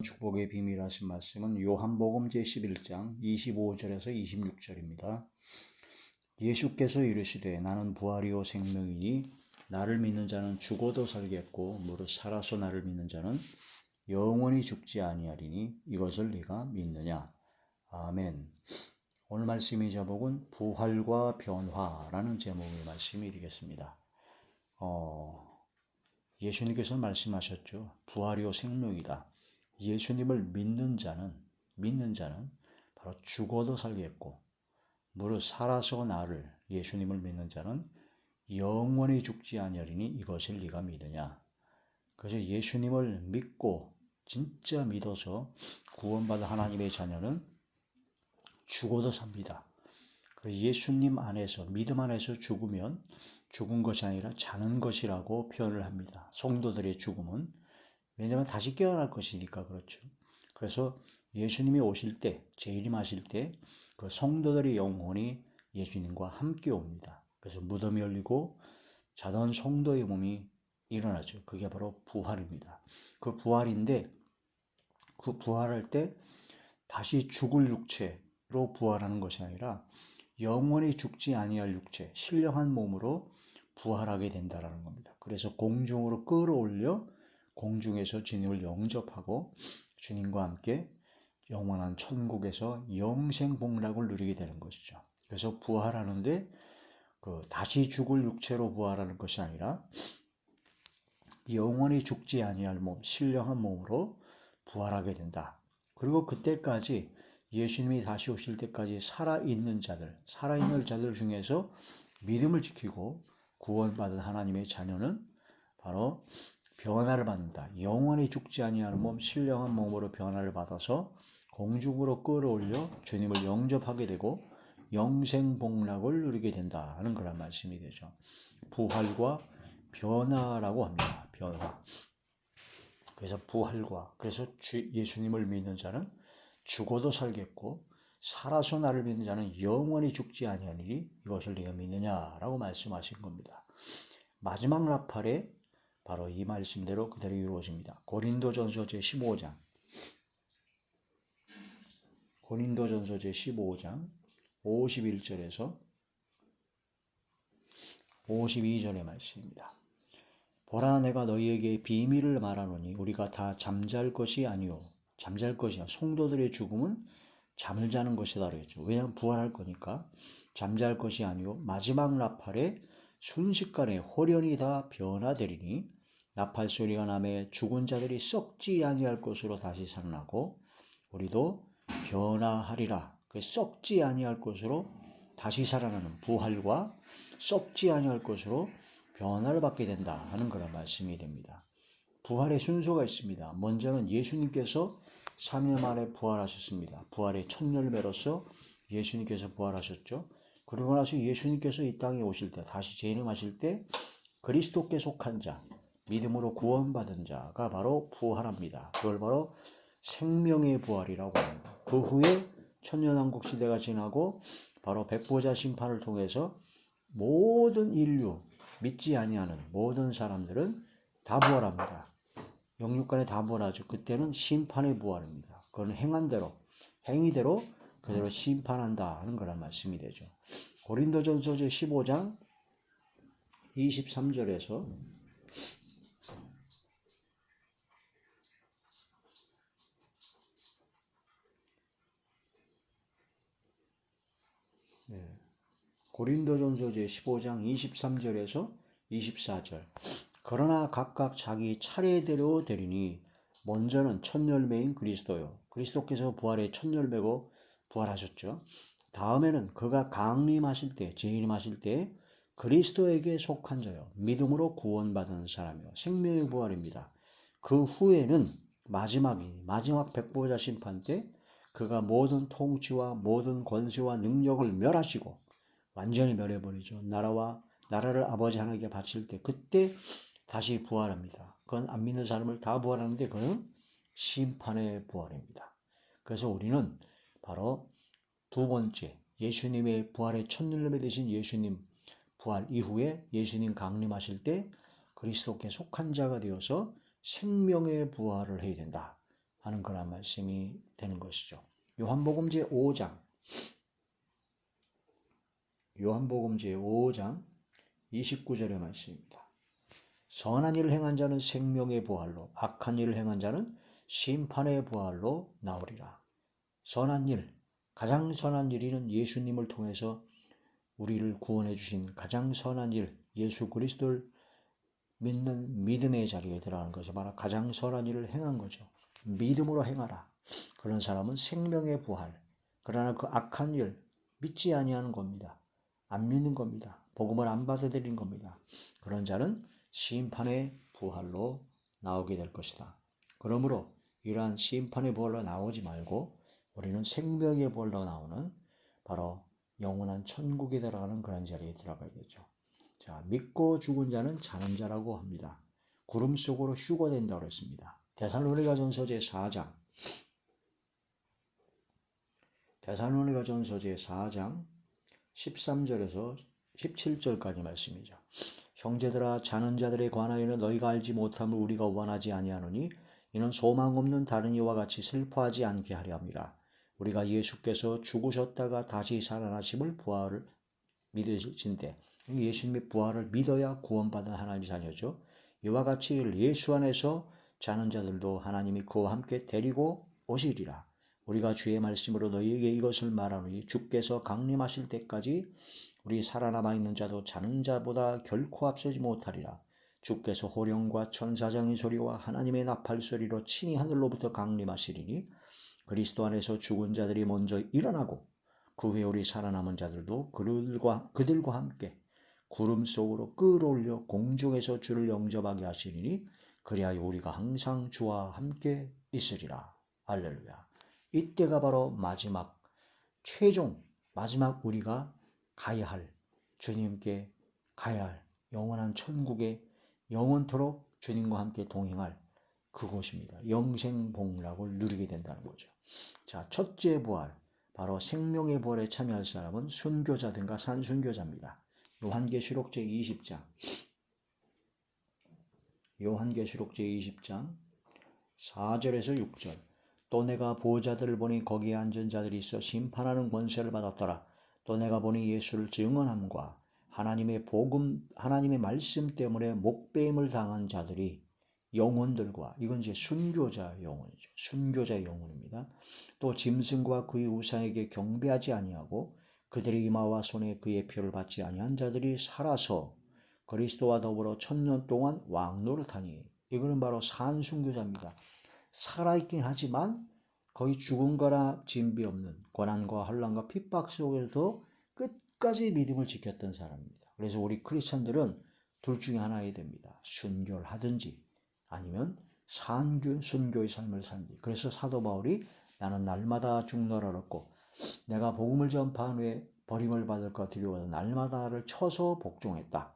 축복의 비밀 하신 말씀은 요한복음 제11장 25절에서 26절입니다. 예수께서 이르시되 나는 부활이요 생명이니 나를 믿는 자는 죽어도 살겠고 무릇 살아서 나를 믿는 자는 영원히 죽지 아니하리니 이것을 네가 믿느냐. 아멘. 오늘 말씀의 제목은 부활과 변화라는 제목의 말씀이 되겠습니다. 예수님께서 말씀하셨죠. 부활이요 생명이다. 예수님을 믿는 자는 바로 죽어도 살겠고 무릇 살아서 나를 예수님을 믿는 자는 영원히 죽지 아니하리니 이것을 네가 믿으냐. 그래서 예수님을 믿고 진짜 믿어서 구원받은 하나님의 자녀는 죽어도 삽니다. 예수님 안에서 믿음 안에서 죽으면 죽은 것이 아니라 자는 것이라고 표현을 합니다. 성도들의 죽음은 왜냐하면 다시 깨어날 것이니까 그렇죠. 그래서 예수님이 오실 때, 재림하실 때 그 성도들의 영혼이 예수님과 함께 옵니다. 그래서 무덤이 열리고 자던 성도의 몸이 일어나죠. 그게 바로 부활입니다. 그 부활인데 그 부활할 때 다시 죽을 육체로 부활하는 것이 아니라 영원히 죽지 아니할 육체, 신령한 몸으로 부활하게 된다라는 겁니다. 그래서 공중으로 끌어올려 공중에서 주님을 영접하고 주님과 함께 영원한 천국에서 영생복락을 누리게 되는 것이죠. 그래서 부활하는데 다시 죽을 육체로 부활하는 것이 아니라 영원히 죽지 아니할 몸, 신령한 몸으로 부활하게 된다. 그리고 그때까지 예수님이 다시 오실 때까지 살아있는 자들 중에서 믿음을 지키고 구원받은 하나님의 자녀는 바로 변화를 받는다. 영원히 죽지 아니하는 몸, 신령한 몸으로 변화를 받아서 공중으로 끌어올려 주님을 영접하게 되고 영생복락을 누리게 된다는 그런 말씀이 되죠. 부활과 변화라고 합니다. 변화. 그래서 부활과 그래서 예수님을 믿는 자는 죽어도 살겠고 살아서 나를 믿는 자는 영원히 죽지 아니하리니 이것을 네가 믿느냐라고 말씀하신 겁니다. 마지막 나팔에 바로 이 말씀대로 그대로 이루어집니다. 고린도전서 제15장 51절에서 52절의 말씀입니다. 보라 내가 너희에게 비밀을 말하노니 우리가 다 잠잘 것이 아니요 잠잘 것이야. 성도들의 죽음은 잠을 자는 것이다 그랬죠. 왜냐하면 부활할 거니까. 잠잘 것이 아니요 마지막 나팔에 순식간에 홀연히 다 변화되리니 나팔 소리가 나매 죽은 자들이 썩지 아니할 것으로 다시 살아나고 우리도 변화하리라. 썩지 아니할 것으로 다시 살아나는 부활과 썩지 아니할 것으로 변화를 받게 된다 하는 그런 말씀이 됩니다. 부활의 순서가 있습니다. 먼저는 예수님께서 3일 만에 부활하셨습니다. 부활의 첫 열매로서 예수님께서 부활하셨죠. 그러고 나서 예수님께서 이 땅에 오실 때 다시 재림하실 때 그리스도께 속한 자, 믿음으로 구원받은 자가 바로 부활합니다. 그걸 바로 생명의 부활이라고 합니다. 그 후에 천년왕국 시대가 지나고 바로 백보자 심판을 통해서 모든 인류, 믿지 아니하는 모든 사람들은 다 부활합니다. 영육간에 다 부활하죠. 그때는 심판의 부활입니다. 그건 행위대로 그대로 심판한다 하는 거란 말씀이 되죠. 고린도전서 제15장 23절에서 고린도전서 제15장 23절에서 24절. 그러나 각각 자기 차례대로 되리니 먼저는 첫 열매인 그리스도요. 그리스도께서 부활의 첫 열매고 부활하셨죠. 다음에는 그가 강림하실 때, 재림하실 때 그리스도에게 속한 자요. 믿음으로 구원받은 사람이요. 생명의 부활입니다. 그 후에는 마지막 백보자 심판 때 그가 모든 통치와 모든 권세와 능력을 멸하시고 완전히 멸해버리죠. 나라를 아버지 하나님께 바칠 때 그때 다시 부활합니다. 그건 안 믿는 사람을 다 부활하는데 그건 심판의 부활입니다. 그래서 우리는 바로 두 번째 예수님의 부활의 첫 열매 되신 예수님 부활 이후에 예수님 강림하실 때 그리스도께 속한 자가 되어서 생명의 부활을 해야 된다. 하는 그런 말씀이 되는 것이죠. 요한복음 제5장 29절의 말씀입니다. 선한 일을 행한 자는 생명의 부활로, 악한 일을 행한 자는 심판의 부활로 나오리라. 선한 일, 가장 선한 일은 예수님을 통해서 우리를 구원해 주신 가장 선한 일, 예수 그리스도를 믿는 믿음의 자리에 들어가는 것이 바로 가장 선한 일을 행한 거죠. 믿음으로 행하라. 그런 사람은 생명의 부활. 그러나 그 악한 일, 믿지 아니하는 겁니다. 안 믿는 겁니다. 복음을 안 받아들인 겁니다. 그런 자는 심판의 부활로 나오게 될 것이다. 그러므로 이러한 심판의 부활로 나오지 말고 우리는 생명의 부활로 나오는 바로 영원한 천국에 들어가는 그런 자리에 들어가야 되죠. 자, 믿고 죽은 자는 자는 자라고 합니다. 구름 속으로 휴거된다고 했습니다. 데살로니가전서 제4장 13절에서 17절까지 말씀이죠. 형제들아, 자는 자들에 관하여는 너희가 알지 못함을 우리가 원하지 아니하노니 이는 소망 없는 다른 이와 같이 슬퍼하지 않게 하려 함이라. 우리가 예수께서 죽으셨다가 다시 살아나심을 부활을 믿으신데, 예수님의 부활을 믿어야 구원받은 하나님의 자녀죠. 이와 같이 예수 안에서 자는 자들도 하나님이 그와 함께 데리고 오시리라. 우리가 주의 말씀으로 너희에게 이것을 말하노니 주께서 강림하실 때까지 우리 살아남아 있는 자도 자는 자보다 결코 앞서지 못하리라. 주께서 호령과 천사장의 소리와 하나님의 나팔 소리로 친히 하늘로부터 강림하시리니 그리스도 안에서 죽은 자들이 먼저 일어나고 그 후에 우리 살아남은 자들도 그들과 함께 구름 속으로 끌어올려 공중에서 주를 영접하게 하시리니 그리하여 우리가 항상 주와 함께 있으리라. 할렐루야. 이때가 바로 마지막 최종 마지막 우리가 가야 할 주님께 가야 할 영원한 천국에 영원토록 주님과 함께 동행할 그곳입니다. 영생복락을 누리게 된다는 거죠. 자, 첫째 부활, 바로 생명의 부활에 참여할 사람은 순교자든가 산순교자입니다. 요한계시록 제20장 4절에서 6절. 또 내가 보호자들을 보니 거기에 앉은 자들이 있어 심판하는 권세를 받았더라. 또 내가 보니 예수를 증언함과 하나님의 복음, 하나님의 말씀 때문에 목배임을 당한 자들이 영혼들과, 이건 이제 순교자 영혼이죠. 순교자 영혼입니다. 또 짐승과 그의 우상에게 경배하지 아니하고 그들의 이마와 손에 그의 표를 받지 아니한 자들이 살아서 그리스도와 더불어 1000년 동안 왕노릇하니, 이거는 바로 산순교자입니다. 살아있긴 하지만 거의 죽음과나 진비 없는 고난과 환난과 핍박 속에서 끝까지 믿음을 지켰던 사람입니다. 그래서 우리 크리스천들은 둘 중에 하나여야 됩니다. 순교를 하든지 아니면 순교의 삶을 산지. 그래서 사도 바울이 나는 날마다 죽노라 그랬고 내가 복음을 전파한 후에 버림을 받을까 두려워서 날마다를 쳐서 복종했다.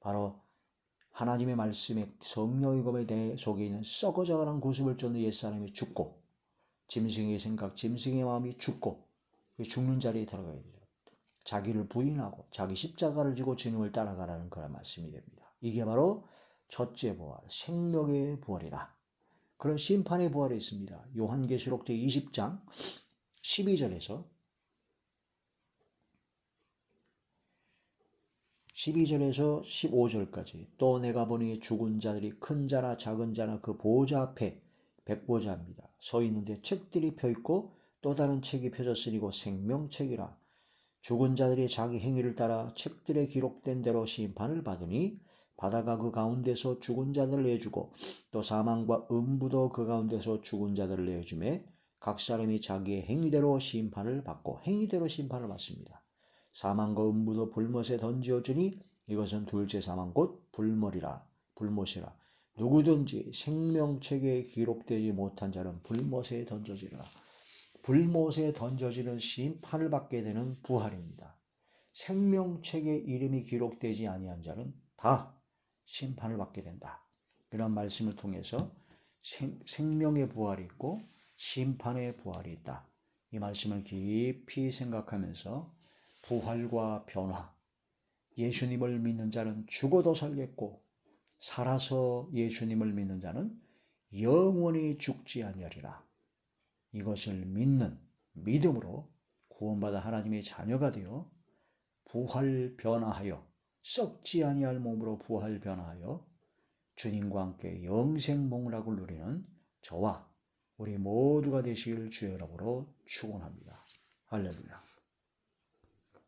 바로 하나님의 말씀에 성령의 검에 대해 속에 있는 썩어져가는 구습을 쫓는 옛사람이 죽고 짐승의 생각, 짐승의 마음이 죽고 죽는 자리에 들어가야 되죠. 자기를 부인하고 자기 십자가를 지고 주님을 따라가라는 그런 말씀이 됩니다. 이게 바로 첫째 부활, 생명의 부활이다. 그런 심판의 부활이 있습니다. 요한계시록 제20장 12절에서 15절까지. 또 내가 보니 죽은 자들이 큰 자나 작은 자나 그 보호자 앞에, 백보자입니다, 서 있는데 책들이 펴있고 또 다른 책이 펴졌으니 곧 생명책이라. 죽은 자들이 자기 행위를 따라 책들에 기록된 대로 심판을 받으니 바다가 그 가운데서 죽은 자들을 내주고 또 사망과 음부도 그 가운데서 죽은 자들을 내주매 각 사람이 자기의 행위대로 심판을 받고, 행위대로 심판을 받습니다. 사망과 음부도 불못에 던지어주니 이것은 둘째 사망 곧 불못이라. 누구든지 생명책에 기록되지 못한 자는 불못에 던져지라. 불못에 던져지는 심판을 받게 되는 부활입니다. 생명책에 이름이 기록되지 아니한 자는 다 심판을 받게 된다. 이런 말씀을 통해서 생명의 부활이 있고 심판의 부활이 있다. 이 말씀을 깊이 생각하면서 부활과 변화, 예수님을 믿는 자는 죽어도 살겠고 살아서 예수님을 믿는 자는 영원히 죽지 아니하리라. 이것을 믿는 믿음으로 구원받아 하나님의 자녀가 되어 부활 변화하여 썩지 아니할 몸으로 부활 변화하여 주님과 함께 영생 목락을 누리는 저와 우리 모두가 되시길 주의 이름으로 축원합니다. 할렐루야.